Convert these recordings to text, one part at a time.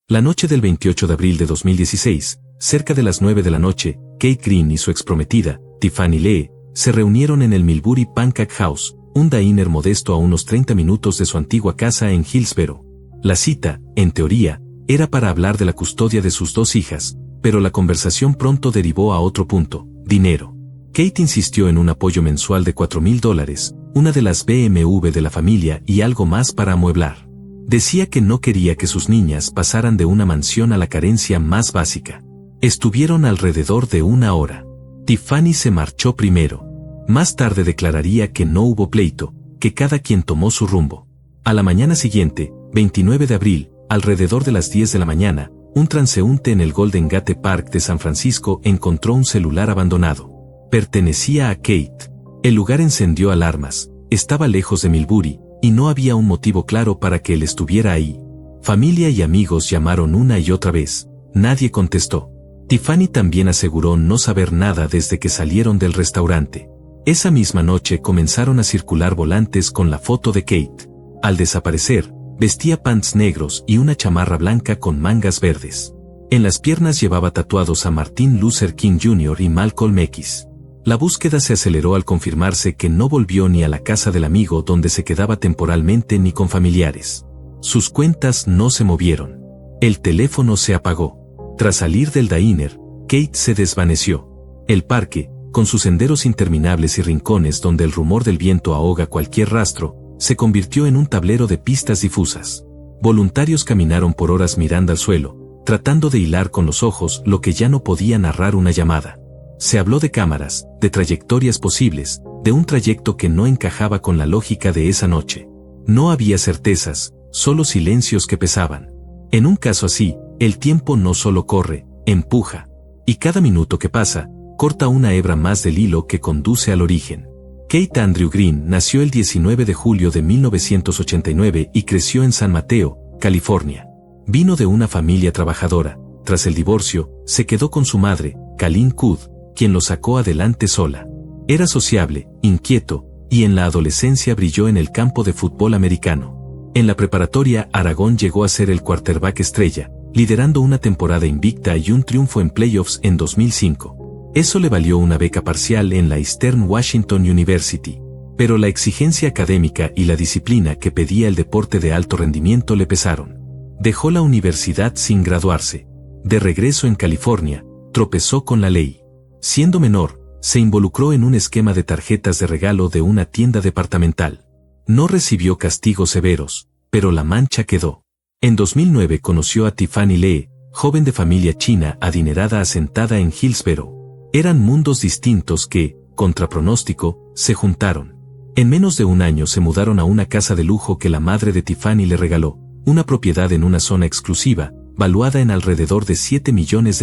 La noche del 28 de abril de 2016, cerca de las 9 de la noche, Kate Green y su exprometida, Tiffany Lee, se reunieron en el Millbury Pancake House, un diner modesto a unos 30 minutos de su antigua casa en Hillsboro. La cita, en teoría, era para hablar de la custodia de sus dos hijas, pero la conversación pronto derivó a otro punto: dinero. Kate insistió en un apoyo mensual de $4,000, una de las BMW de la familia y algo más para amueblar. Decía que no quería que sus niñas pasaran de una mansión a la carencia más básica. Estuvieron alrededor de una hora. Tiffany se marchó primero. Más tarde declararía que no hubo pleito, que cada quien tomó su rumbo. A la mañana siguiente, 29 de abril, alrededor de las 10 de la mañana, un transeúnte en el Golden Gate Park de San Francisco encontró un celular abandonado. Pertenecía a Kate. El lugar encendió alarmas, estaba lejos de Millbury, y no había un motivo claro para que él estuviera ahí. Familia y amigos llamaron una y otra vez. Nadie contestó. Tiffany también aseguró no saber nada desde que salieron del restaurante. Esa misma noche comenzaron a circular volantes con la foto de Kate. Al desaparecer, vestía pants negros y una chamarra blanca con mangas verdes. En las piernas llevaba tatuados a Martin Luther King Jr. y Malcolm X. La búsqueda se aceleró al confirmarse que no volvió ni a la casa del amigo donde se quedaba temporalmente ni con familiares. Sus cuentas no se movieron. El teléfono se apagó. Tras salir del diner, Kate se desvaneció. El parque, con sus senderos interminables y rincones donde el rumor del viento ahoga cualquier rastro, se convirtió en un tablero de pistas difusas. Voluntarios caminaron por horas mirando al suelo, tratando de hilar con los ojos lo que ya no podía narrar una llamada. Se habló de cámaras, de trayectorias posibles, de un trayecto que no encajaba con la lógica de esa noche. No había certezas, solo silencios que pesaban. En un caso así, el tiempo no solo corre, empuja. Y cada minuto que pasa, corta una hebra más del hilo que conduce al origen. Kate Andrew Green nació el 19 de julio de 1989 y creció en San Mateo, California. Vino de una familia trabajadora. Tras el divorcio, se quedó con su madre, Colleen Cood, quien lo sacó adelante sola. Era sociable, inquieto, y en la adolescencia brilló en el campo de fútbol americano. En la preparatoria, Aragón llegó a ser el quarterback estrella, liderando una temporada invicta y un triunfo en playoffs en 2005. Eso le valió una beca parcial en la Eastern Washington University. Pero la exigencia académica y la disciplina que pedía el deporte de alto rendimiento le pesaron. Dejó la universidad sin graduarse. De regreso en California, tropezó con la ley. Siendo menor, se involucró en un esquema de tarjetas de regalo de una tienda departamental. No recibió castigos severos, pero la mancha quedó. En 2009 conoció a Tiffany Lee, joven de familia china adinerada asentada en Hillsboro. Eran mundos distintos que, contra pronóstico, se juntaron. En menos de un año se mudaron a una casa de lujo que la madre de Tiffany le regaló, una propiedad en una zona exclusiva, valuada en alrededor de $7 millones.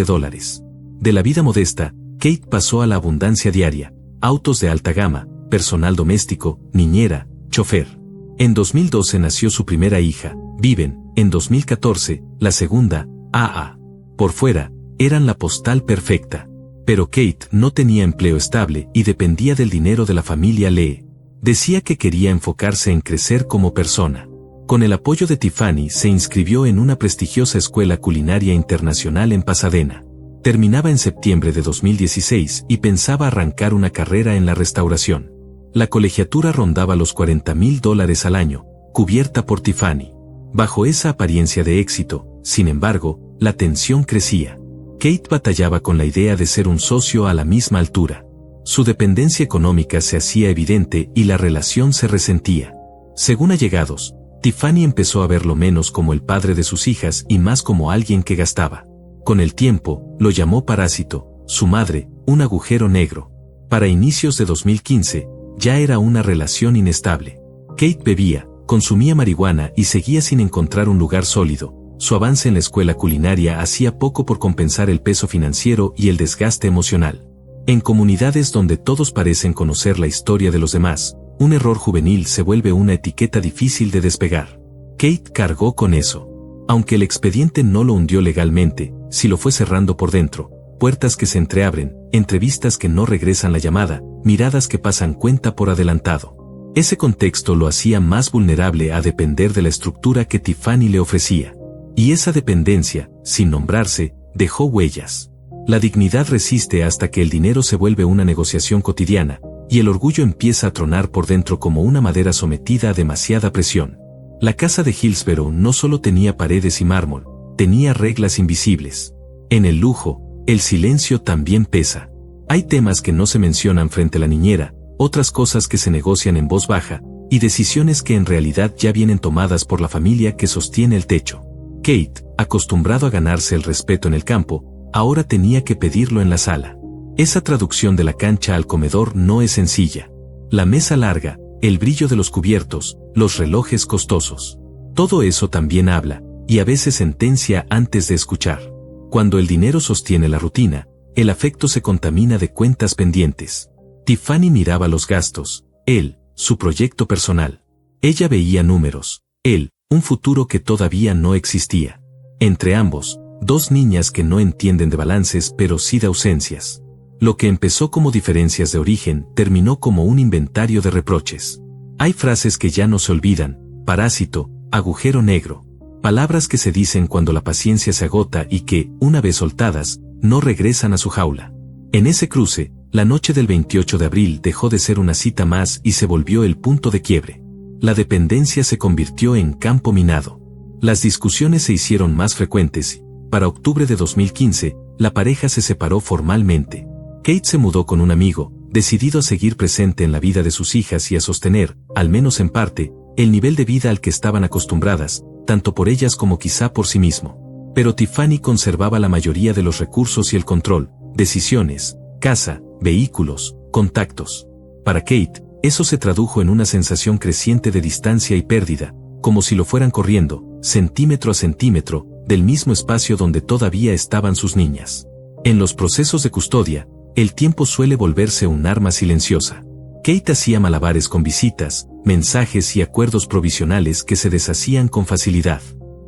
De la vida modesta, Kate pasó a la abundancia diaria: autos de alta gama, personal doméstico, niñera, chofer. En 2012 nació su primera hija, Viven. En 2014, la segunda, AA. Por fuera, eran la postal perfecta. Pero Kate no tenía empleo estable y dependía del dinero de la familia Lee. Decía que quería enfocarse en crecer como persona. Con el apoyo de Tiffany se inscribió en una prestigiosa escuela culinaria internacional en Pasadena. Terminaba en septiembre de 2016 y pensaba arrancar una carrera en la restauración. La colegiatura rondaba los $40,000 al año, cubierta por Tiffany. Bajo esa apariencia de éxito, sin embargo, la tensión crecía. Kate batallaba con la idea de ser un socio a la misma altura. Su dependencia económica se hacía evidente y la relación se resentía. Según allegados, Tiffany empezó a verlo menos como el padre de sus hijas y más como alguien que gastaba. Con el tiempo, lo llamó parásito, su madre, un agujero negro. Para inicios de 2015, ya era una relación inestable. Kate bebía, consumía marihuana y seguía sin encontrar un lugar sólido. Su avance en la escuela culinaria hacía poco por compensar el peso financiero y el desgaste emocional. En comunidades donde todos parecen conocer la historia de los demás, un error juvenil se vuelve una etiqueta difícil de despegar. Kate cargó con eso. Aunque el expediente no lo hundió legalmente, sí lo fue cerrando por dentro. Puertas que se entreabren, entrevistas que no regresan la llamada, miradas que pasan cuenta por adelantado. Ese contexto lo hacía más vulnerable a depender de la estructura que Tiffany le ofrecía. Y esa dependencia, sin nombrarse, dejó huellas. La dignidad resiste hasta que el dinero se vuelve una negociación cotidiana, y el orgullo empieza a tronar por dentro como una madera sometida a demasiada presión. La casa de Hillsborough no solo tenía paredes y mármol, tenía reglas invisibles. En el lujo, el silencio también pesa. Hay temas que no se mencionan frente a la niñera, otras cosas que se negocian en voz baja, y decisiones que en realidad ya vienen tomadas por la familia que sostiene el techo. Kate, acostumbrado a ganarse el respeto en el campo, ahora tenía que pedirlo en la sala. Esa traducción de la cancha al comedor no es sencilla. La mesa larga, el brillo de los cubiertos, los relojes costosos. Todo eso también habla, y a veces sentencia antes de escuchar. Cuando el dinero sostiene la rutina, el afecto se contamina de cuentas pendientes. Tiffany miraba los gastos, él, su proyecto personal. Ella veía números, él, un futuro que todavía no existía. Entre ambos, dos niñas que no entienden de balances pero sí de ausencias. Lo que empezó como diferencias de origen terminó como un inventario de reproches. Hay frases que ya no se olvidan: parásito, agujero negro. Palabras que se dicen cuando la paciencia se agota y que, una vez soltadas, no regresan a su jaula. En ese cruce, la noche del 28 de abril dejó de ser una cita más y se volvió el punto de quiebre. La dependencia se convirtió en campo minado. Las discusiones se hicieron más frecuentes. Para octubre de 2015, la pareja se separó formalmente. Kate se mudó con un amigo, decidido a seguir presente en la vida de sus hijas y a sostener, al menos en parte, el nivel de vida al que estaban acostumbradas, tanto por ellas como quizá por sí mismo. Pero Tiffany conservaba la mayoría de los recursos y el control, decisiones, casa, vehículos, contactos. Para Kate, eso se tradujo en una sensación creciente de distancia y pérdida, como si lo fueran corriendo, centímetro a centímetro, del mismo espacio donde todavía estaban sus niñas. En los procesos de custodia, el tiempo suele volverse un arma silenciosa. Kate hacía malabares con visitas, mensajes y acuerdos provisionales que se deshacían con facilidad.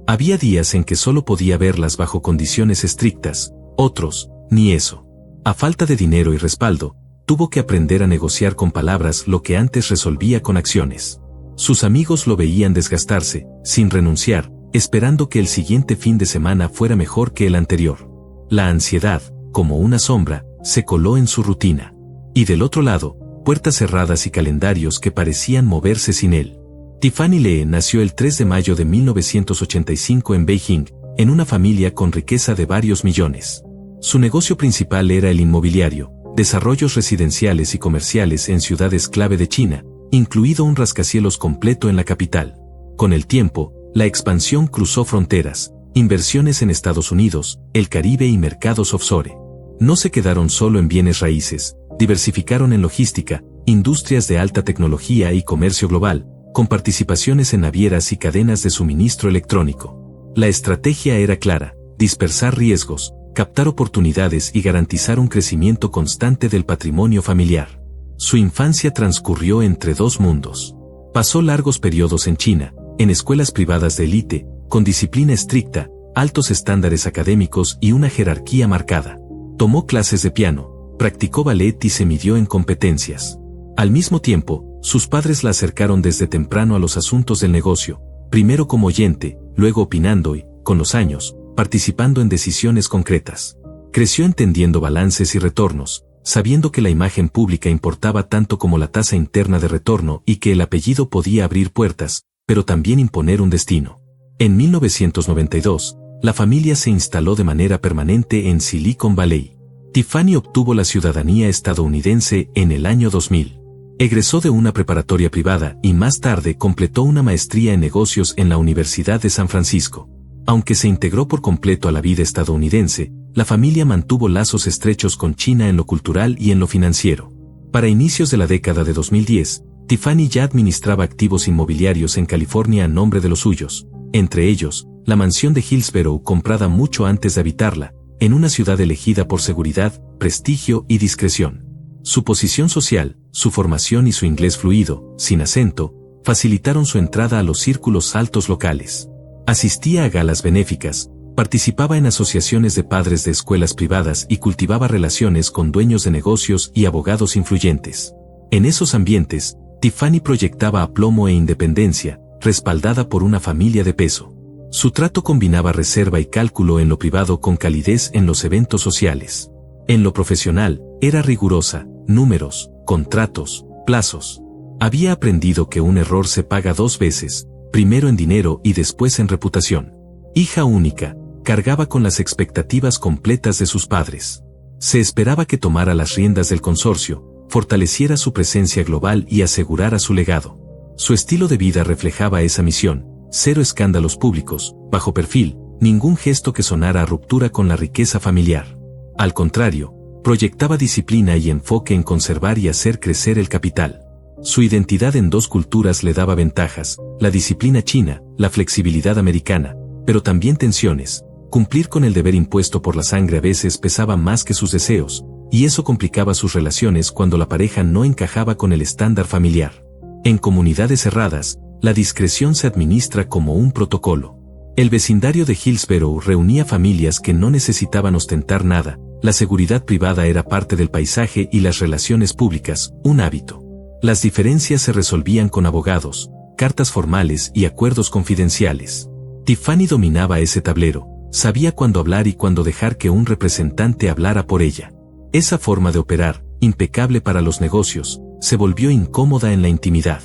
Había días en que solo podía verlas bajo condiciones estrictas, otros, ni eso. A falta de dinero y respaldo, tuvo que aprender a negociar con palabras lo que antes resolvía con acciones. Sus amigos lo veían desgastarse, sin renunciar, esperando que el siguiente fin de semana fuera mejor que el anterior. La ansiedad, como una sombra, se coló en su rutina. Y del otro lado, puertas cerradas y calendarios que parecían moverse sin él. Tiffany Lee nació el 3 de mayo de 1985 en Beijing, en una familia con riqueza de varios millones. Su negocio principal era el inmobiliario, desarrollos residenciales y comerciales en ciudades clave de China, incluido un rascacielos completo en la capital. Con el tiempo, la expansión cruzó fronteras, inversiones en Estados Unidos, el Caribe y mercados offshore. No se quedaron solo en bienes raíces, diversificaron en logística, industrias de alta tecnología y comercio global, con participaciones en navieras y cadenas de suministro electrónico. La estrategia era clara: dispersar riesgos, captar oportunidades y garantizar un crecimiento constante del patrimonio familiar. Su infancia transcurrió entre dos mundos. Pasó largos periodos en China, en escuelas privadas de élite, con disciplina estricta, altos estándares académicos y una jerarquía marcada. Tomó clases de piano, practicó ballet y se midió en competencias. Al mismo tiempo, sus padres la acercaron desde temprano a los asuntos del negocio, primero como oyente, luego opinando y, con los años, participando en decisiones concretas. Creció entendiendo balances y retornos, sabiendo que la imagen pública importaba tanto como la tasa interna de retorno y que el apellido podía abrir puertas, pero también imponer un destino. En 1992, la familia se instaló de manera permanente en Silicon Valley. Tiffany obtuvo la ciudadanía estadounidense en el año 2000. Egresó de una preparatoria privada y más tarde completó una maestría en negocios en la Universidad de San Francisco. Aunque se integró por completo a la vida estadounidense, la familia mantuvo lazos estrechos con China en lo cultural y en lo financiero. Para inicios de la década de 2010, Tiffany ya administraba activos inmobiliarios en California a nombre de los suyos, entre ellos, la mansión de Hillsborough comprada mucho antes de habitarla, en una ciudad elegida por seguridad, prestigio y discreción. Su posición social, su formación y su inglés fluido, sin acento, facilitaron su entrada a los círculos altos locales. Asistía a galas benéficas, participaba en asociaciones de padres de escuelas privadas y cultivaba relaciones con dueños de negocios y abogados influyentes. En esos ambientes, Tiffany proyectaba aplomo e independencia, respaldada por una familia de peso. Su trato combinaba reserva y cálculo en lo privado con calidez en los eventos sociales. En lo profesional, era rigurosa, números, contratos, plazos. Había aprendido que un error se paga 2 veces, primero en dinero y después en reputación. Hija única, cargaba con las expectativas completas de sus padres. Se esperaba que tomara las riendas del consorcio, fortaleciera su presencia global y asegurara su legado. Su estilo de vida reflejaba esa misión: 0 escándalos públicos, bajo perfil, ningún gesto que sonara a ruptura con la riqueza familiar. Al contrario, proyectaba disciplina y enfoque en conservar y hacer crecer el capital. Su identidad en 2 culturas le daba ventajas: la disciplina china, la flexibilidad americana, pero también tensiones. Cumplir con el deber impuesto por la sangre a veces pesaba más que sus deseos, y eso complicaba sus relaciones cuando la pareja no encajaba con el estándar familiar. En comunidades cerradas, la discreción se administra como un protocolo. El vecindario de Hillsborough reunía familias que no necesitaban ostentar nada, la seguridad privada era parte del paisaje y las relaciones públicas, un hábito. Las diferencias se resolvían con abogados, cartas formales y acuerdos confidenciales. Tiffany dominaba ese tablero, sabía cuándo hablar y cuándo dejar que un representante hablara por ella. Esa forma de operar, impecable para los negocios, se volvió incómoda en la intimidad.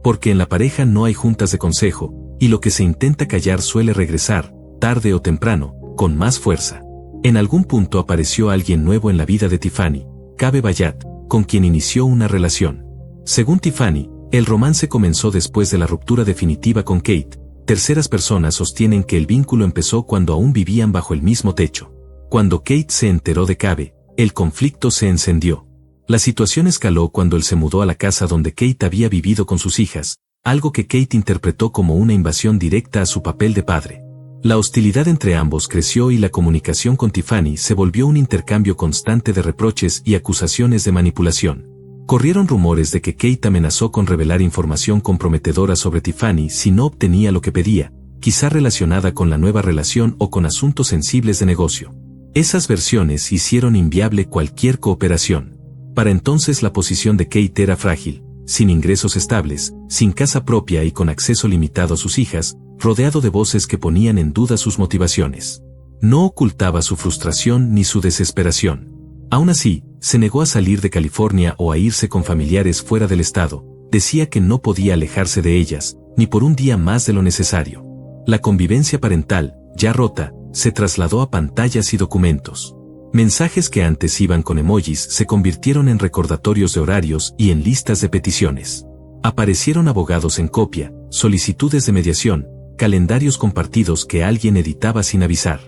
Porque en la pareja no hay juntas de consejo, y lo que se intenta callar suele regresar, tarde o temprano, con más fuerza. En algún punto apareció alguien nuevo en la vida de Tiffany, Cabe Bayat, con quien inició una relación. Según Tiffany, el romance comenzó después de la ruptura definitiva con Kate. Terceras personas sostienen que el vínculo empezó cuando aún vivían bajo el mismo techo. Cuando Kate se enteró de Cabe, el conflicto se encendió. La situación escaló cuando él se mudó a la casa donde Kate había vivido con sus hijas, algo que Kate interpretó como una invasión directa a su papel de padre. La hostilidad entre ambos creció y la comunicación con Tiffany se volvió un intercambio constante de reproches y acusaciones de manipulación. Corrieron rumores de que Kate amenazó con revelar información comprometedora sobre Tiffany si no obtenía lo que pedía, quizá relacionada con la nueva relación o con asuntos sensibles de negocio. Esas versiones hicieron inviable cualquier cooperación. Para entonces la posición de Kate era frágil, sin ingresos estables, sin casa propia y con acceso limitado a sus hijas, rodeado de voces que ponían en duda sus motivaciones. No ocultaba su frustración ni su desesperación. Aún así, se negó a salir de California o a irse con familiares fuera del estado, decía que no podía alejarse de ellas, ni por un día más de lo necesario. La convivencia parental, ya rota, se trasladó a pantallas y documentos. Mensajes que antes iban con emojis se convirtieron en recordatorios de horarios y en listas de peticiones. Aparecieron abogados en copia, solicitudes de mediación, calendarios compartidos que alguien editaba sin avisar.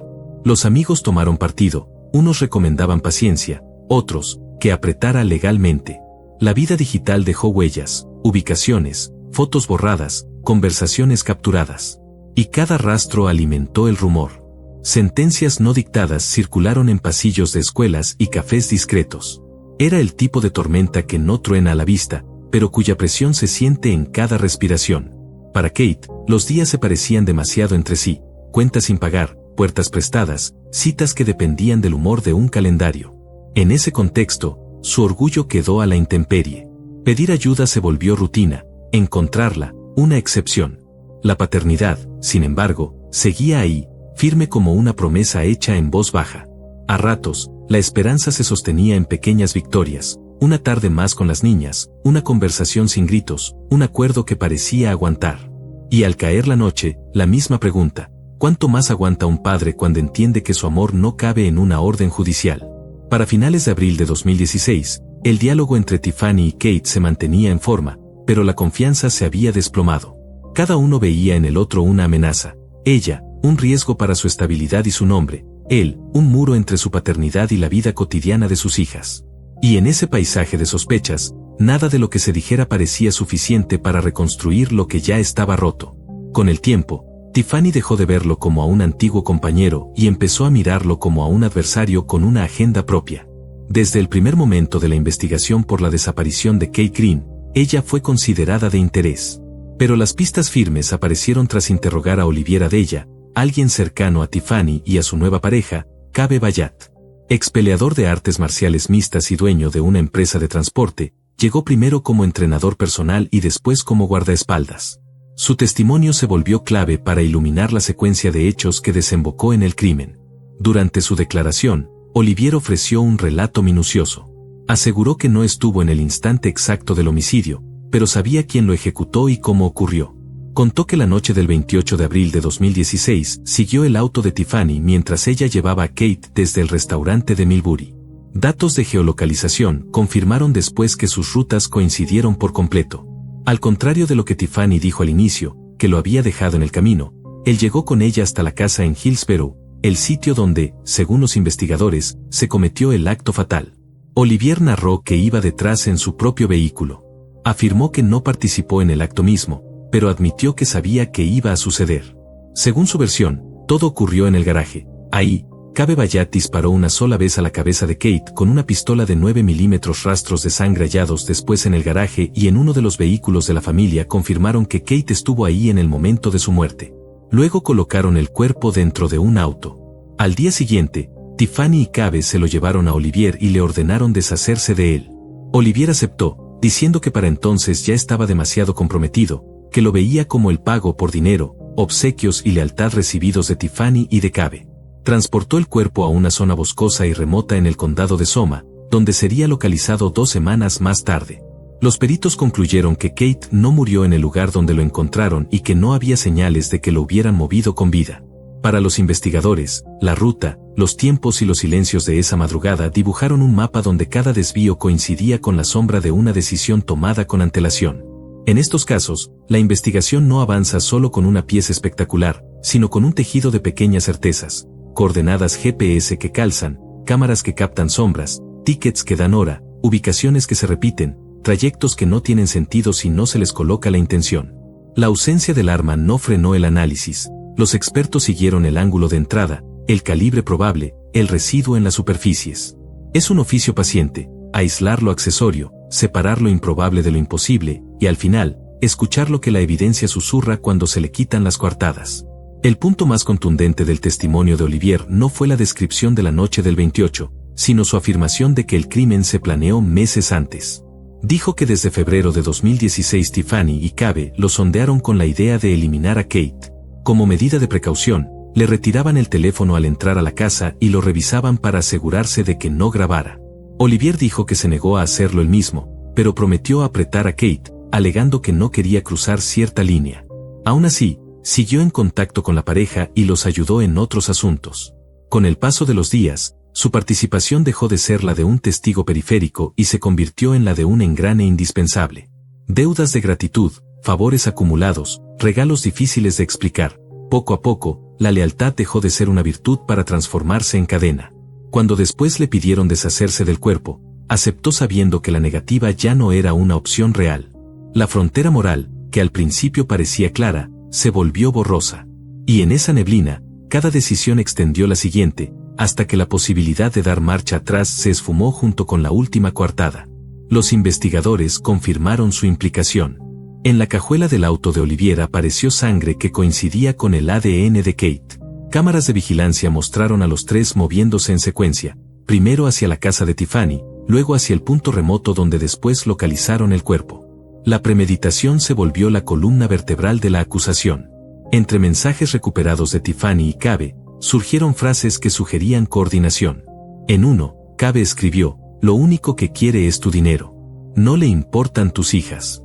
Los amigos tomaron partido, unos recomendaban paciencia, otros, que apretara legalmente. La vida digital dejó huellas, ubicaciones, fotos borradas, conversaciones capturadas. Y cada rastro alimentó el rumor. Sentencias no dictadas circularon en pasillos de escuelas y cafés discretos. Era el tipo de tormenta que no truena a la vista, pero cuya presión se siente en cada respiración. Para Kate, los días se parecían demasiado entre sí, cuentas sin pagar, puertas prestadas, citas que dependían del humor de un calendario. En ese contexto, su orgullo quedó a la intemperie. Pedir ayuda se volvió rutina, encontrarla, una excepción. La paternidad, sin embargo, seguía ahí, firme como una promesa hecha en voz baja. A ratos, la esperanza se sostenía en pequeñas victorias, una tarde más con las niñas, una conversación sin gritos, un acuerdo que parecía aguantar. Y al caer la noche, la misma pregunta: ¿cuánto más aguanta un padre cuando entiende que su amor no cabe en una orden judicial? Para finales de abril de 2016, el diálogo entre Tiffany y Kate se mantenía en forma, pero la confianza se había desplomado. Cada uno veía en el otro una amenaza. Ella, un riesgo para su estabilidad y su nombre. Él, un muro entre su paternidad y la vida cotidiana de sus hijas. Y en ese paisaje de sospechas, nada de lo que se dijera parecía suficiente para reconstruir lo que ya estaba roto. Con el tiempo, Tiffany dejó de verlo como a un antiguo compañero y empezó a mirarlo como a un adversario con una agenda propia. Desde el primer momento de la investigación por la desaparición de Kate Green, ella fue considerada de interés. Pero las pistas firmes aparecieron tras interrogar a Oliviera Della, alguien cercano a Tiffany y a su nueva pareja, Cabe Bayat. Ex peleador de artes marciales mixtas y dueño de una empresa de transporte, llegó primero como entrenador personal y después como guardaespaldas. Su testimonio se volvió clave para iluminar la secuencia de hechos que desembocó en el crimen. Durante su declaración, Olivier ofreció un relato minucioso. Aseguró que no estuvo en el instante exacto del homicidio, pero sabía quién lo ejecutó y cómo ocurrió. Contó que la noche del 28 de abril de 2016 siguió el auto de Tiffany mientras ella llevaba a Kate desde el restaurante de Millbury. Datos de geolocalización confirmaron después que sus rutas coincidieron por completo. Al contrario de lo que Tiffany dijo al inicio, que lo había dejado en el camino, él llegó con ella hasta la casa en Hillsborough, el sitio donde, según los investigadores, se cometió el acto fatal. Olivier narró que iba detrás en su propio vehículo. Afirmó que no participó en el acto mismo, pero admitió que sabía que iba a suceder. Según su versión, todo ocurrió en el garaje. Ahí, Cabe Bayat disparó una sola vez a la cabeza de Kate con una pistola de 9 milímetros. Rastros de sangre hallados después en el garaje y en uno de los vehículos de la familia confirmaron que Kate estuvo ahí en el momento de su muerte. Luego colocaron el cuerpo dentro de un auto. Al día siguiente, Tiffany y Cabe se lo llevaron a Olivier y le ordenaron deshacerse de él. Olivier aceptó, diciendo que para entonces ya estaba demasiado comprometido, que lo veía como el pago por dinero, obsequios y lealtad recibidos de Tiffany y de Cabe. Transportó el cuerpo a una zona boscosa y remota en el condado de Soma, donde sería localizado 2 semanas más tarde. Los peritos concluyeron que Kate no murió en el lugar donde lo encontraron y que no había señales de que lo hubieran movido con vida. Para los investigadores, la ruta, los tiempos y los silencios de esa madrugada dibujaron un mapa donde cada desvío coincidía con la sombra de una decisión tomada con antelación. En estos casos, la investigación no avanza solo con una pieza espectacular, sino con un tejido de pequeñas certezas. Coordenadas GPS que calzan, cámaras que captan sombras, tickets que dan hora, ubicaciones que se repiten, trayectos que no tienen sentido si no se les coloca la intención. La ausencia del arma no frenó el análisis. Los expertos siguieron el ángulo de entrada, el calibre probable, el residuo en las superficies. Es un oficio paciente, aislar lo accesorio, separar lo improbable de lo imposible, y al final, escuchar lo que la evidencia susurra cuando se le quitan las coartadas. El punto más contundente del testimonio de Olivier no fue la descripción de la noche del 28, sino su afirmación de que el crimen se planeó meses antes. Dijo que desde febrero de 2016 Tiffany y Cabe lo sondearon con la idea de eliminar a Kate. Como medida de precaución, le retiraban el teléfono al entrar a la casa y lo revisaban para asegurarse de que no grabara. Olivier dijo que se negó a hacerlo él mismo, pero prometió apretar a Kate, alegando que no quería cruzar cierta línea. Aún así, siguió en contacto con la pareja y los ayudó en otros asuntos. Con el paso de los días, su participación dejó de ser la de un testigo periférico y se convirtió en la de un engrane indispensable. Deudas de gratitud, favores acumulados, regalos difíciles de explicar. Poco a poco, la lealtad dejó de ser una virtud para transformarse en cadena. Cuando después le pidieron deshacerse del cuerpo, aceptó sabiendo que la negativa ya no era una opción real. La frontera moral, que al principio parecía clara, se volvió borrosa. Y en esa neblina, cada decisión extendió la siguiente, hasta que la posibilidad de dar marcha atrás se esfumó junto con la última coartada. Los investigadores confirmaron su implicación. En la cajuela del auto de Olivier apareció sangre que coincidía con el ADN de Kate. Cámaras de vigilancia mostraron a los tres moviéndose en secuencia, primero hacia la casa de Tiffany, luego hacia el punto remoto donde después localizaron el cuerpo. La premeditación se volvió la columna vertebral de la acusación. Entre mensajes recuperados de Tiffany y Cabe, surgieron frases que sugerían coordinación. En uno, Cabe escribió, «Lo único que quiere es tu dinero. No le importan tus hijas».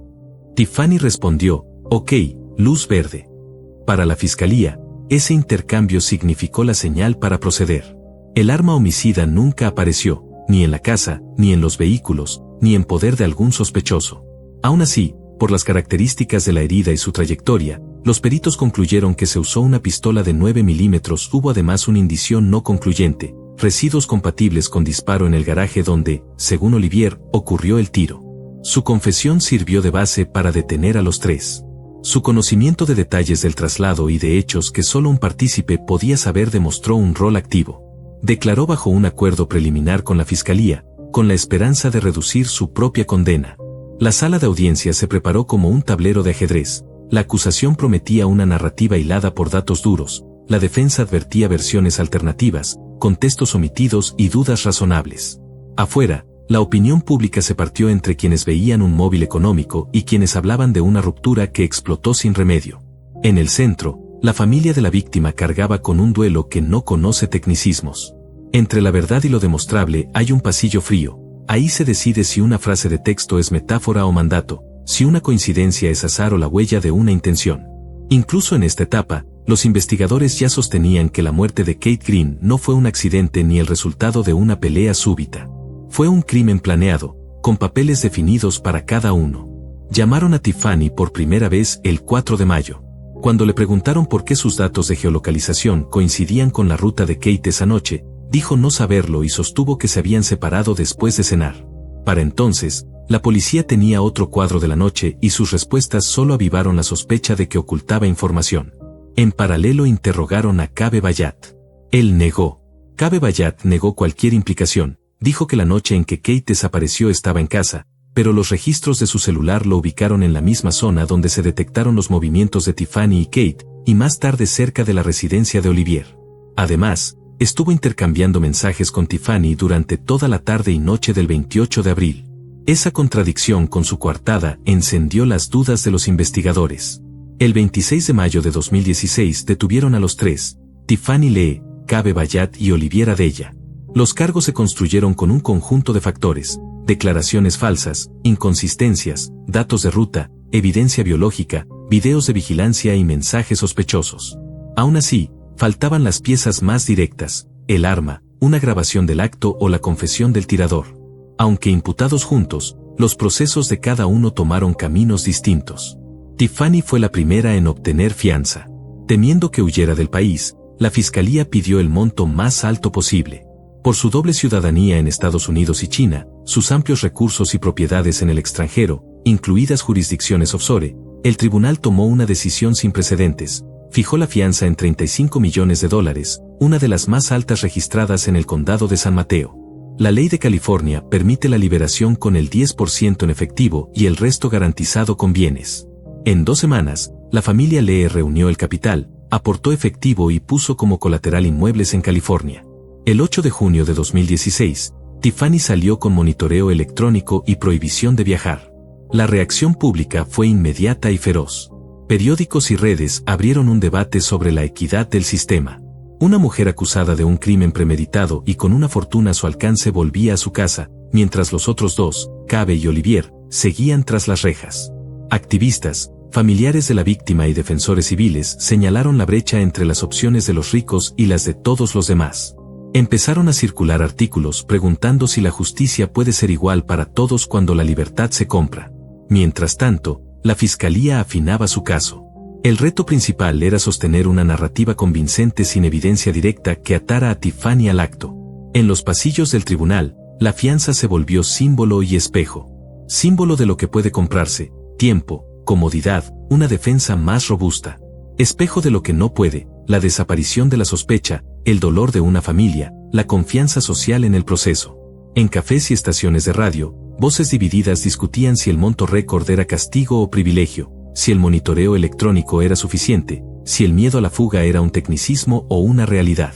Tiffany respondió, «Ok, luz verde». Para la fiscalía, ese intercambio significó la señal para proceder. El arma homicida nunca apareció, ni en la casa, ni en los vehículos, ni en poder de algún sospechoso. Aún así, por las características de la herida y su trayectoria, los peritos concluyeron que se usó una pistola de 9 milímetros. Hubo además un indicio no concluyente, residuos compatibles con disparo en el garaje donde, según Olivier, ocurrió el tiro. Su confesión sirvió de base para detener a los tres. Su conocimiento de detalles del traslado y de hechos que solo un partícipe podía saber demostró un rol activo. Declaró bajo un acuerdo preliminar con la fiscalía, con la esperanza de reducir su propia condena. La sala de audiencia se preparó como un tablero de ajedrez. La acusación prometía una narrativa hilada por datos duros, la defensa advertía versiones alternativas, contextos omitidos y dudas razonables. Afuera, La opinión pública se partió entre quienes veían un móvil económico y quienes hablaban de una ruptura que explotó sin remedio. En el centro, la familia de la víctima cargaba con un duelo que no conoce tecnicismos. Entre la verdad y lo demostrable hay un pasillo frío. Ahí se decide si una frase de texto es metáfora o mandato, si una coincidencia es azar o la huella de una intención. Incluso en esta etapa, los investigadores ya sostenían que la muerte de Kate Green no fue un accidente ni el resultado de una pelea súbita. Fue un crimen planeado, con papeles definidos para cada uno. Llamaron a Tiffany por primera vez el 4 de mayo. Cuando le preguntaron por qué sus datos de geolocalización coincidían con la ruta de Kate esa noche, dijo no saberlo y sostuvo que se habían separado después de cenar. Para entonces, la policía tenía otro cuadro de la noche y sus respuestas solo avivaron la sospecha de que ocultaba información. En paralelo interrogaron a Cabe Bayat. Él negó. Cabe Bayat negó cualquier implicación, dijo que la noche en que Kate desapareció estaba en casa, pero los registros de su celular lo ubicaron en la misma zona donde se detectaron los movimientos de Tiffany y Kate, y más tarde cerca de la residencia de Olivier. Además, estuvo intercambiando mensajes con Tiffany durante toda la tarde y noche del 28 de abril. Esa contradicción con su coartada encendió las dudas de los investigadores. El 26 de mayo de 2016 detuvieron a los tres, Tiffany Lee, Cabe Bayat y Olivier Adella. Los cargos se construyeron con un conjunto de factores: declaraciones falsas, inconsistencias, datos de ruta, evidencia biológica, videos de vigilancia y mensajes sospechosos. Aún así, faltaban las piezas más directas: el arma, una grabación del acto o la confesión del tirador. Aunque imputados juntos, los procesos de cada uno tomaron caminos distintos. Tiffany fue la primera en obtener fianza. Temiendo que huyera del país, la fiscalía pidió el monto más alto posible. Por su doble ciudadanía en Estados Unidos y China, sus amplios recursos y propiedades en el extranjero, incluidas jurisdicciones offshore, el tribunal tomó una decisión sin precedentes. Fijó la fianza en $35 millones, una de las más altas registradas en el condado de San Mateo. La ley de California permite la liberación con el 10% en efectivo y el resto garantizado con bienes. En 2 semanas, la familia Lee reunió el capital, aportó efectivo y puso como colateral inmuebles en California. El 8 de junio de 2016, Tiffany salió con monitoreo electrónico y prohibición de viajar. La reacción pública fue inmediata y feroz. Periódicos y redes abrieron un debate sobre la equidad del sistema. Una mujer acusada de un crimen premeditado y con una fortuna a su alcance volvía a su casa, mientras los otros dos, Cabe y Olivier, seguían tras las rejas. Activistas, familiares de la víctima y defensores civiles señalaron la brecha entre las opciones de los ricos y las de todos los demás. Empezaron a circular artículos preguntando si la justicia puede ser igual para todos cuando la libertad se compra. Mientras tanto, la fiscalía afinaba su caso. El reto principal era sostener una narrativa convincente sin evidencia directa que atara a Tiffany al acto. En los pasillos del tribunal, la fianza se volvió símbolo y espejo. Símbolo de lo que puede comprarse: tiempo, comodidad, una defensa más robusta. Espejo de lo que no puede: la desaparición de la sospecha, el dolor de una familia, la confianza social en el proceso. En cafés y estaciones de radio, voces divididas discutían si el monto récord era castigo o privilegio, si el monitoreo electrónico era suficiente, si el miedo a la fuga era un tecnicismo o una realidad.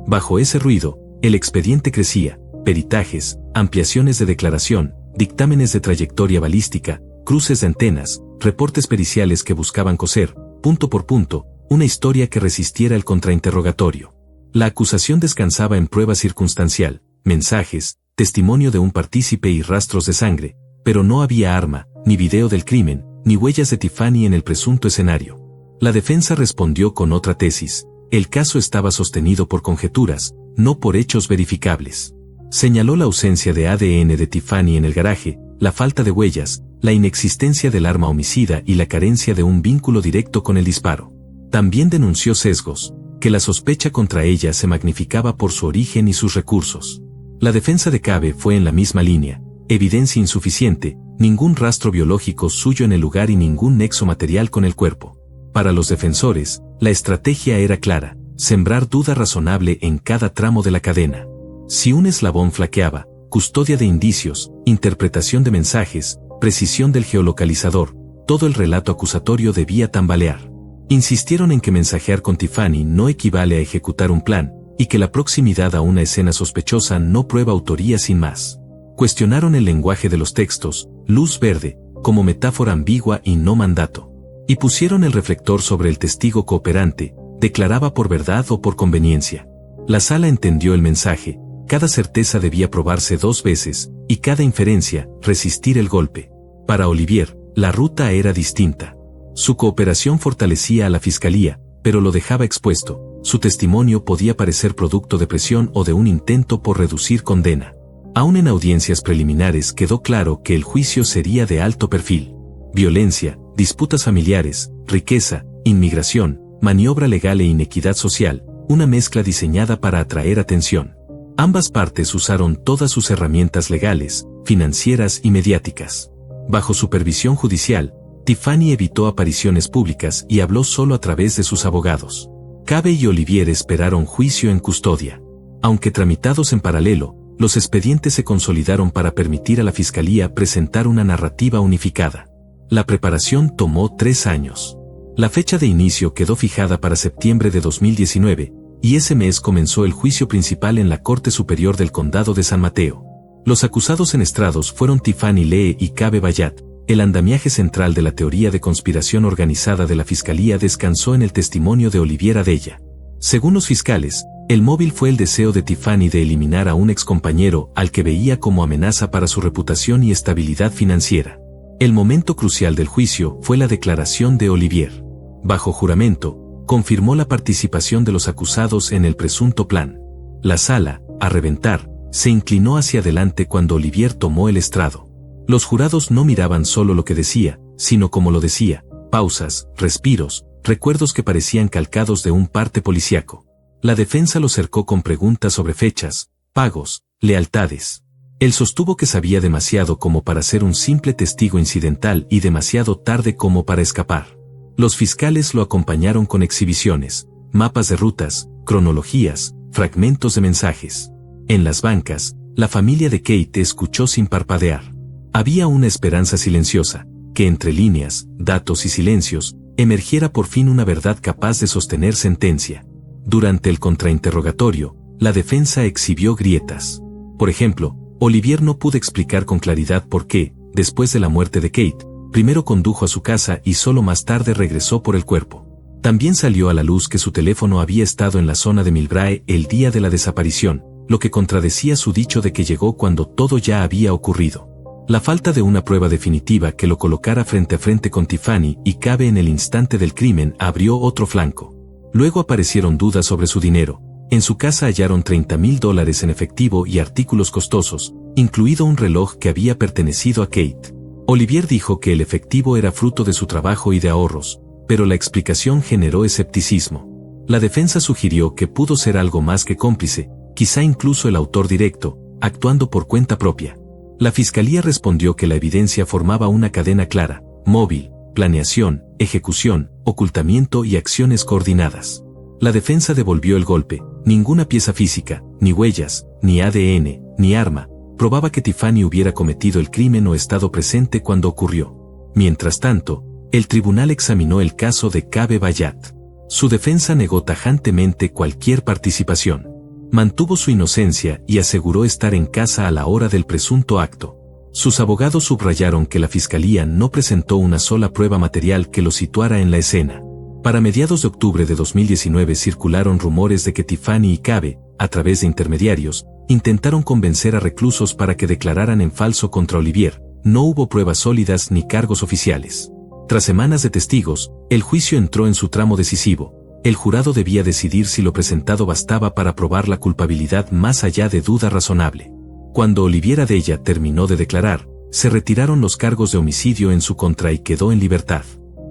Bajo ese ruido, el expediente crecía: peritajes, ampliaciones de declaración, dictámenes de trayectoria balística, cruces de antenas, reportes periciales que buscaban coser, punto por punto, una historia que resistiera el contrainterrogatorio. La acusación descansaba en prueba circunstancial, mensajes, testimonio de un partícipe y rastros de sangre, pero no había arma, ni video del crimen, ni huellas de Tiffany en el presunto escenario. La defensa respondió con otra tesis: el caso estaba sostenido por conjeturas, no por hechos verificables. Señaló la ausencia de ADN de Tiffany en el garaje, la falta de huellas, la inexistencia del arma homicida y la carencia de un vínculo directo con el disparo. También denunció sesgos, que la sospecha contra ella se magnificaba por su origen y sus recursos. La defensa de Cabe fue en la misma línea: evidencia insuficiente, ningún rastro biológico suyo en el lugar y ningún nexo material con el cuerpo. Para los defensores, la estrategia era clara: sembrar duda razonable en cada tramo de la cadena. Si un eslabón flaqueaba, custodia de indicios, interpretación de mensajes, precisión del geolocalizador, todo el relato acusatorio debía tambalear. Insistieron en que mensajear con Tiffany no equivale a ejecutar un plan, y que la proximidad a una escena sospechosa no prueba autoría sin más. Cuestionaron el lenguaje de los textos, luz verde, como metáfora ambigua y no mandato. Y pusieron el reflector sobre el testigo cooperante, declaraba por verdad o por conveniencia. La sala entendió el mensaje, cada certeza debía probarse 2 veces, y cada inferencia, resistir el golpe. Para Olivier, la ruta era distinta. Su cooperación fortalecía a la fiscalía, pero lo dejaba expuesto. Su testimonio podía parecer producto de presión o de un intento por reducir condena. Aún en audiencias preliminares quedó claro que el juicio sería de alto perfil. Violencia, disputas familiares, riqueza, inmigración, maniobra legal e inequidad social, una mezcla diseñada para atraer atención. Ambas partes usaron todas sus herramientas legales, financieras y mediáticas. Bajo supervisión judicial, Tiffany evitó apariciones públicas y habló solo a través de sus abogados. Cabe y Olivier esperaron juicio en custodia. Aunque tramitados en paralelo, los expedientes se consolidaron para permitir a la Fiscalía presentar una narrativa unificada. La preparación tomó 3 años. La fecha de inicio quedó fijada para septiembre de 2019, y ese mes comenzó el juicio principal en la Corte Superior del Condado de San Mateo. Los acusados en estrados fueron Tiffany Lee y Cabe Bayat. El andamiaje central de la teoría de conspiración organizada de la Fiscalía descansó en el testimonio de Olivier Adella. Según los fiscales, el móvil fue el deseo de Tiffany de eliminar a un excompañero al que veía como amenaza para su reputación y estabilidad financiera. El momento crucial del juicio fue la declaración de Olivier. Bajo juramento, confirmó la participación de los acusados en el presunto plan. La sala, a reventar, se inclinó hacia adelante cuando Olivier tomó el estrado. Los jurados no miraban solo lo que decía, sino cómo lo decía, pausas, respiros, recuerdos que parecían calcados de un parte policíaco. La defensa lo cercó con preguntas sobre fechas, pagos, lealtades. Él sostuvo que sabía demasiado como para ser un simple testigo incidental y demasiado tarde como para escapar. Los fiscales lo acompañaron con exhibiciones, mapas de rutas, cronologías, fragmentos de mensajes. En las bancas, la familia de Kate escuchó sin parpadear. Había una esperanza silenciosa, que entre líneas, datos y silencios, emergiera por fin una verdad capaz de sostener sentencia. Durante el contrainterrogatorio, la defensa exhibió grietas. Por ejemplo, Olivier no pudo explicar con claridad por qué, después de la muerte de Kate, primero condujo a su casa y solo más tarde regresó por el cuerpo. También salió a la luz que su teléfono había estado en la zona de Millbrae el día de la desaparición, lo que contradecía su dicho de que llegó cuando todo ya había ocurrido. La falta de una prueba definitiva que lo colocara frente a frente con Tiffany y Cabe en el instante del crimen abrió otro flanco. Luego aparecieron dudas sobre su dinero. En su casa hallaron $30,000 en efectivo y artículos costosos, incluido un reloj que había pertenecido a Kate. Olivier dijo que el efectivo era fruto de su trabajo y de ahorros, pero la explicación generó escepticismo. La defensa sugirió que pudo ser algo más que cómplice, quizá incluso el autor directo, actuando por cuenta propia. La Fiscalía respondió que la evidencia formaba una cadena clara, móvil, planeación, ejecución, ocultamiento y acciones coordinadas. La defensa devolvió el golpe. Ninguna pieza física, ni huellas, ni ADN, ni arma, probaba que Tiffany hubiera cometido el crimen o estado presente cuando ocurrió. Mientras tanto, el tribunal examinó el caso de Cabe Bayat. Su defensa negó tajantemente cualquier participación. Mantuvo su inocencia y aseguró estar en casa a la hora del presunto acto. Sus abogados subrayaron que la Fiscalía no presentó una sola prueba material que lo situara en la escena. Para mediados de octubre de 2019 circularon rumores de que Tiffany y Cabe, a través de intermediarios, intentaron convencer a reclusos para que declararan en falso contra Olivier. No hubo pruebas sólidas ni cargos oficiales. Tras semanas de testigos, el juicio entró en su tramo decisivo. El jurado debía decidir si lo presentado bastaba para probar la culpabilidad más allá de duda razonable. Cuando Olivier Adella terminó de declarar, se retiraron los cargos de homicidio en su contra y quedó en libertad.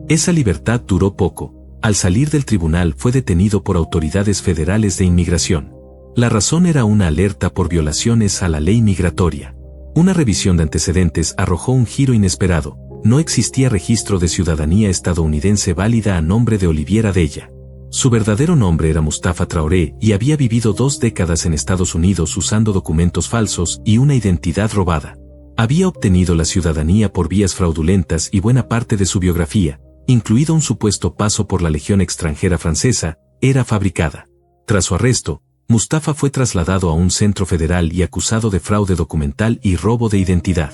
Esa libertad duró poco. Al salir del tribunal fue detenido por autoridades federales de inmigración. La razón era una alerta por violaciones a la ley migratoria. Una revisión de antecedentes arrojó un giro inesperado. No existía registro de ciudadanía estadounidense válida a nombre de Olivier Adella. Su verdadero nombre era Mustafa Traoré y había vivido 2 décadas en Estados Unidos usando documentos falsos y una identidad robada. Había obtenido la ciudadanía por vías fraudulentas y buena parte de su biografía, incluido un supuesto paso por la Legión extranjera francesa, era fabricada. Tras su arresto, Mustafa fue trasladado a un centro federal y acusado de fraude documental y robo de identidad.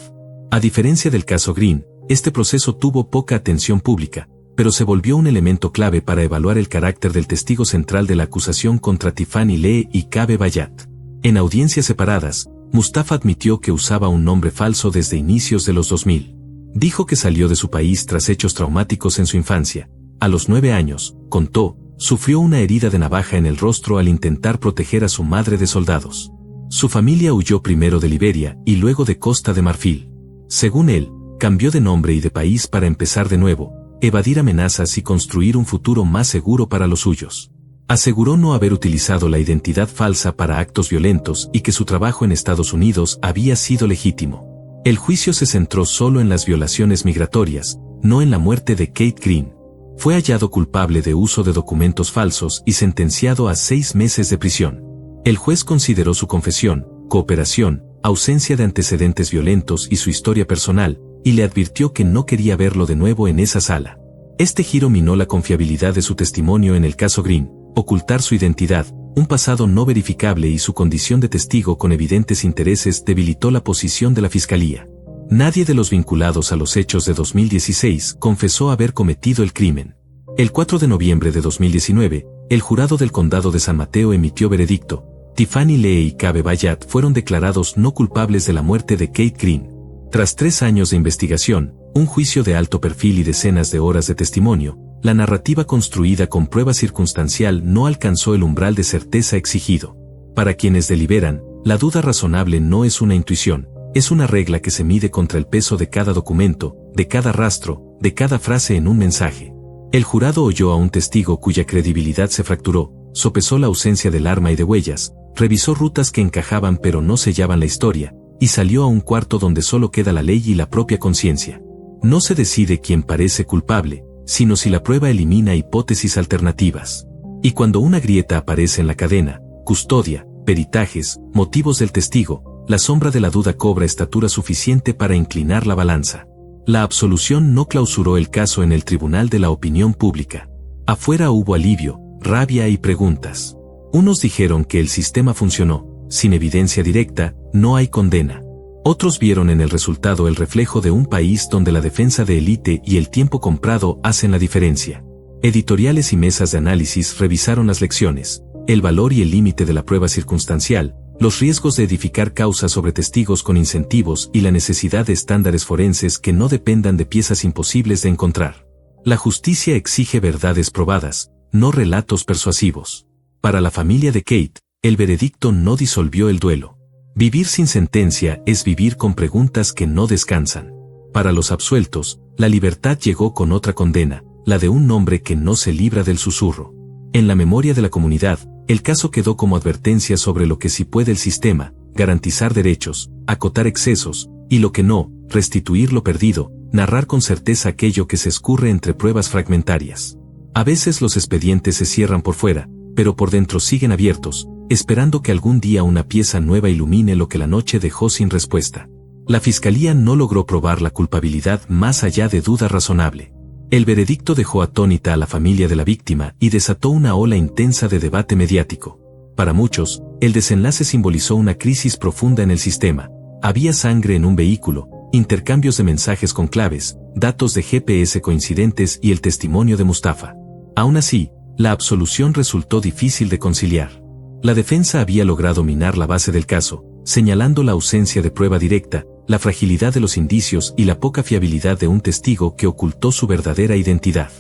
A diferencia del caso Green, este proceso tuvo poca atención pública, pero se volvió un elemento clave para evaluar el carácter del testigo central de la acusación contra Tiffany Lee y Kaabe Bayat. En audiencias separadas, Mustafa admitió que usaba un nombre falso desde inicios de los 2000. Dijo que salió de su país tras hechos traumáticos en su infancia. A los 9 años, contó, sufrió una herida de navaja en el rostro al intentar proteger a su madre de soldados. Su familia huyó primero de Liberia y luego de Costa de Marfil. Según él, cambió de nombre y de país para empezar de nuevo, evadir amenazas y construir un futuro más seguro para los suyos. Aseguró no haber utilizado la identidad falsa para actos violentos y que su trabajo en Estados Unidos había sido legítimo. El juicio se centró solo en las violaciones migratorias, no en la muerte de Keith Green. Fue hallado culpable de uso de documentos falsos y sentenciado a 6 meses de prisión. El juez consideró su confesión, cooperación, ausencia de antecedentes violentos y su historia personal, y le advirtió que no quería verlo de nuevo en esa sala. Este giro minó la confiabilidad de su testimonio en el caso Green, ocultar su identidad, un pasado no verificable y su condición de testigo con evidentes intereses debilitó la posición de la fiscalía. Nadie de los vinculados a los hechos de 2016 confesó haber cometido el crimen. El 4 de noviembre de 2019, el jurado del condado de San Mateo emitió veredicto. Tiffany Lee y Kaabe Bayat fueron declarados no culpables de la muerte de Keith Green. Tras 3 años de investigación, un juicio de alto perfil y decenas de horas de testimonio, la narrativa construida con prueba circunstancial no alcanzó el umbral de certeza exigido. Para quienes deliberan, la duda razonable no es una intuición, es una regla que se mide contra el peso de cada documento, de cada rastro, de cada frase en un mensaje. El jurado oyó a un testigo cuya credibilidad se fracturó, sopesó la ausencia del arma y de huellas, revisó rutas que encajaban pero no sellaban la historia, y salió a un cuarto donde solo queda la ley y la propia conciencia. No se decide quién parece culpable, sino si la prueba elimina hipótesis alternativas. Y cuando una grieta aparece en la cadena, custodia, peritajes, motivos del testigo, la sombra de la duda cobra estatura suficiente para inclinar la balanza. La absolución no clausuró el caso en el tribunal de la opinión pública. Afuera hubo alivio, rabia y preguntas. Unos dijeron que el sistema funcionó, sin evidencia directa, no hay condena. Otros vieron en el resultado el reflejo de un país donde la defensa de élite y el tiempo comprado hacen la diferencia. Editoriales y mesas de análisis revisaron las lecciones, el valor y el límite de la prueba circunstancial, los riesgos de edificar causas sobre testigos con incentivos y la necesidad de estándares forenses que no dependan de piezas imposibles de encontrar. La justicia exige verdades probadas, no relatos persuasivos. Para la familia de Kate, el veredicto no disolvió el duelo. Vivir sin sentencia es vivir con preguntas que no descansan. Para los absueltos, la libertad llegó con otra condena, la de un nombre que no se libra del susurro. En la memoria de la comunidad, el caso quedó como advertencia sobre lo que sí puede el sistema, garantizar derechos, acotar excesos, y lo que no, restituir lo perdido, narrar con certeza aquello que se escurre entre pruebas fragmentarias. A veces los expedientes se cierran por fuera, pero por dentro siguen abiertos, esperando que algún día una pieza nueva ilumine lo que la noche dejó sin respuesta. La fiscalía no logró probar la culpabilidad más allá de duda razonable. El veredicto dejó atónita a la familia de la víctima y desató una ola intensa de debate mediático. Para muchos, el desenlace simbolizó una crisis profunda en el sistema. Había sangre en un vehículo, intercambios de mensajes con claves, datos de GPS coincidentes y el testimonio de Mustafa. Aún así, la absolución resultó difícil de conciliar. La defensa había logrado minar la base del caso, señalando la ausencia de prueba directa, la fragilidad de los indicios y la poca fiabilidad de un testigo que ocultó su verdadera identidad.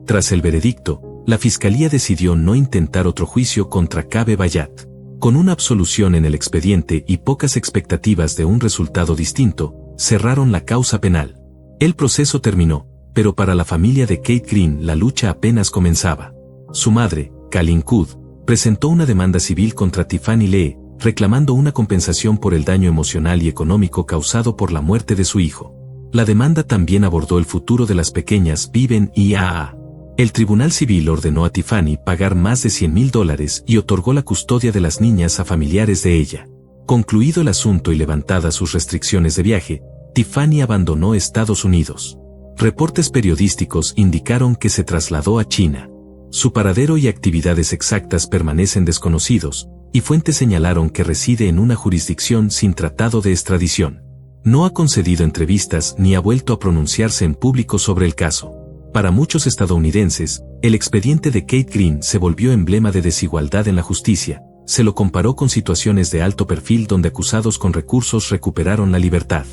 Tras el veredicto, la fiscalía decidió no intentar otro juicio contra Kaabe Bayat. Con una absolución en el expediente y pocas expectativas de un resultado distinto, cerraron la causa penal. El proceso terminó, pero para la familia de Keith Green la lucha apenas comenzaba. Su madre, Kalin Kood, presentó una demanda civil contra Tiffany Lee, reclamando una compensación por el daño emocional y económico causado por la muerte de su hijo. La demanda también abordó el futuro de las pequeñas Viven y Aa. El tribunal civil ordenó a Tiffany pagar más de $100,000 y otorgó la custodia de las niñas a familiares de ella. Concluido el asunto y levantadas sus restricciones de viaje, Tiffany abandonó Estados Unidos. Reportes periodísticos indicaron que se trasladó a China. Su paradero y actividades exactas permanecen desconocidos, y fuentes señalaron que reside en una jurisdicción sin tratado de extradición. No ha concedido entrevistas ni ha vuelto a pronunciarse en público sobre el caso. Para muchos estadounidenses, el expediente de Keith Green se volvió emblema de desigualdad en la justicia. Se lo comparó con situaciones de alto perfil donde acusados con recursos recuperaron la libertad.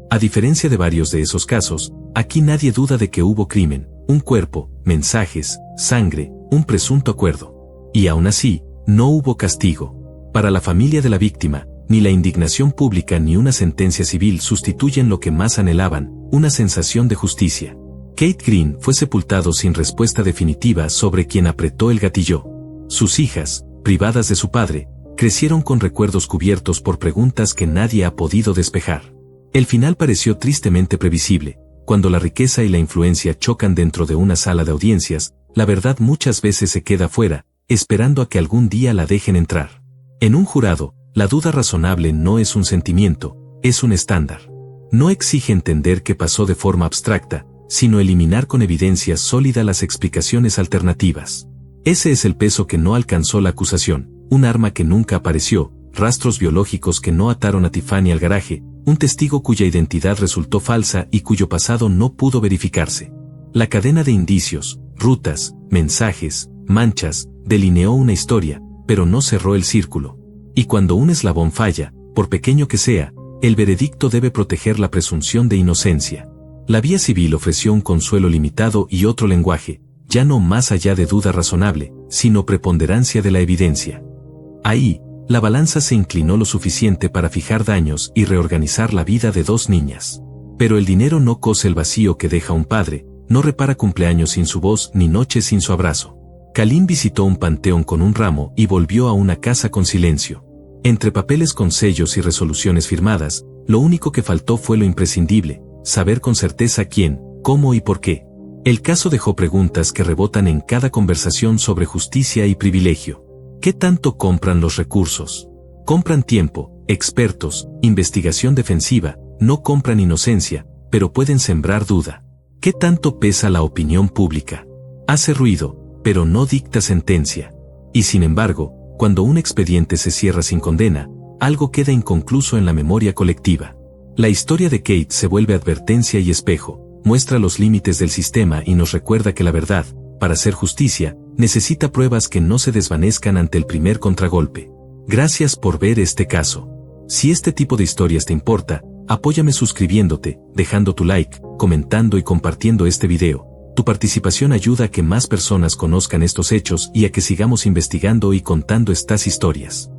A diferencia de varios de esos casos, aquí nadie duda de que hubo crimen, un cuerpo, mensajes, sangre, un presunto acuerdo. Y aún así, no hubo castigo. Para la familia de la víctima, ni la indignación pública ni una sentencia civil sustituyen lo que más anhelaban, una sensación de justicia. Keith Green fue sepultado sin respuesta definitiva sobre quién apretó el gatillo. Sus hijas, privadas de su padre, crecieron con recuerdos cubiertos por preguntas que nadie ha podido despejar. El final pareció tristemente previsible. Cuando la riqueza y la influencia chocan dentro de una sala de audiencias, la verdad muchas veces se queda fuera, esperando a que algún día la dejen entrar. En un jurado, la duda razonable no es un sentimiento, es un estándar. No exige entender qué pasó de forma abstracta, sino eliminar con evidencia sólida las explicaciones alternativas. Ese es el peso que no alcanzó la acusación, un arma que nunca apareció, rastros biológicos que no ataron a Tiffany al garaje, un testigo cuya identidad resultó falsa y cuyo pasado no pudo verificarse. La cadena de indicios, rutas, mensajes, manchas, delineó una historia, pero no cerró el círculo. Y cuando un eslabón falla, por pequeño que sea, el veredicto debe proteger la presunción de inocencia. La vía civil ofreció un consuelo limitado y otro lenguaje, ya no más allá de duda razonable, sino preponderancia de la evidencia. Ahí, la balanza se inclinó lo suficiente para fijar daños y reorganizar la vida de dos niñas. Pero el dinero no cose el vacío que deja un padre, no repara cumpleaños sin su voz ni noches sin su abrazo. Kalin visitó un panteón con un ramo y volvió a una casa con silencio. Entre papeles con sellos y resoluciones firmadas, lo único que faltó fue lo imprescindible, saber con certeza quién, cómo y por qué. El caso dejó preguntas que rebotan en cada conversación sobre justicia y privilegio. ¿Qué tanto compran los recursos? Compran tiempo, expertos, investigación defensiva, no compran inocencia, pero pueden sembrar duda. ¿Qué tanto pesa la opinión pública? Hace ruido, pero no dicta sentencia. Y sin embargo, cuando un expediente se cierra sin condena, algo queda inconcluso en la memoria colectiva. La historia de Kate se vuelve advertencia y espejo, muestra los límites del sistema y nos recuerda que la verdad, para hacer justicia, necesita pruebas que no se desvanezcan ante el primer contragolpe. Gracias por ver este caso. Si este tipo de historias te importa, apóyame suscribiéndote, dejando tu like, comentando y compartiendo este video. Tu participación ayuda a que más personas conozcan estos hechos y a que sigamos investigando y contando estas historias.